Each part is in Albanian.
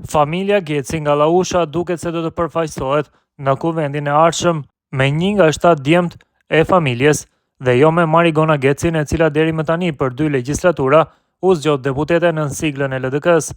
Familja Geci nga Lausha duket se do të përfaqësohet në kuvendin e ardhshëm me 1 nga 7 djemt e familjes dhe jo me Marigona Gecin, e cila deri më tani për 2 legjislatura u zgjodh deputete në siglën e LDK-s.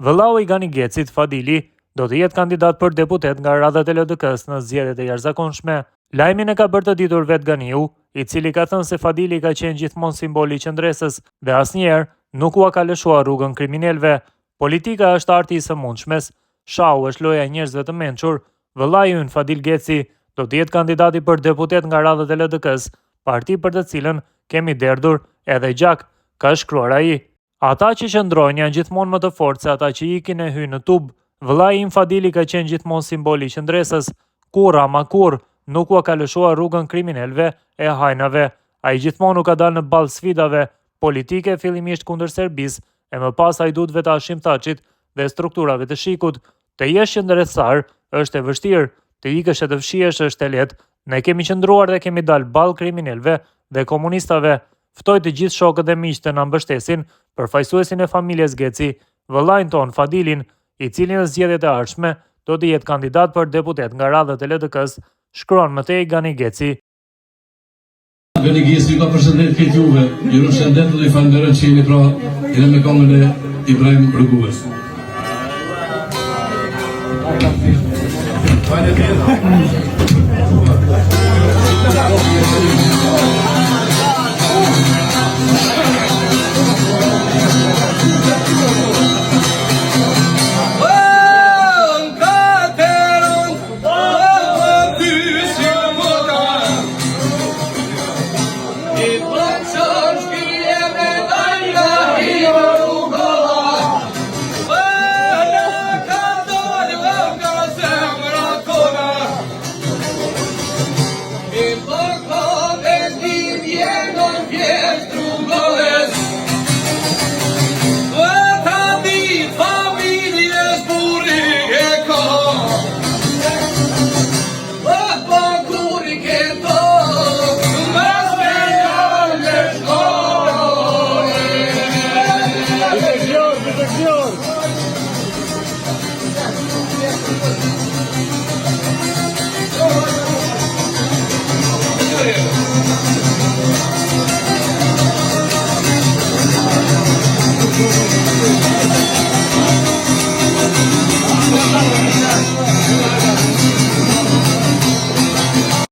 Vëllau i Gani Gecit, Fadili, do të jetë kandidat për deputet nga radhat e LDK-s në zgjedhjet e jashtëzakonshme. Lajmin e ka bërë të ditur vet Ganiu, i cili ka thënë se Fadili ka qenë gjithmonë simboli i qendresës dhe asnjëherë nuk u ka lëshuar rrugën kriminalëve. Politika është arti i sëmundshmes. Shau është loja e njerëzve të mençur. Vëllai ynë Fadil Geci do të jetë kandidati për deputet nga radhat e LDK-s, parti për të cilën kemi derdhur edhe gjak, ka shkruar ai. Ata që qëndrojnë janë gjithmonë më të fortë se ata që ikin e hynë në tub. Vëllai im Fadili ka qenë gjithmonë simboli i qendresës. Kurrë ama kurrë nuk u ka lëshuar rrugën kriminalëve e hajnave. Ai gjithmonë u ka dalë në ballë sfidave politike, fillimisht kundër Serbisë, e më pas hajdutëve të Hashim Thaçit dhe strukturave të Shikut. Të jesh qendrestar është e vështirë, të ikësh e të fshihesh është e lehtë. Ne kemi qëndruar dhe kemi dalë ballë kriminalëve dhe komunistave. Ftoj të gjithë shokët dhe miqtë të na mbështesin përfaqësuesin e familjes Geci, vëllain ton Fadilin, i cili në zgjedhjet e ardhshme do të jetë kandidat për deputet nga radhat e LDK-s, shkruan më tej Gani Geci. Gani Geci ka përshëndet këtë juve, ju përshëndet dhe i falenderoj që jeni pra edhe me këngën e Ibrahim Rëgues. Faleminderit.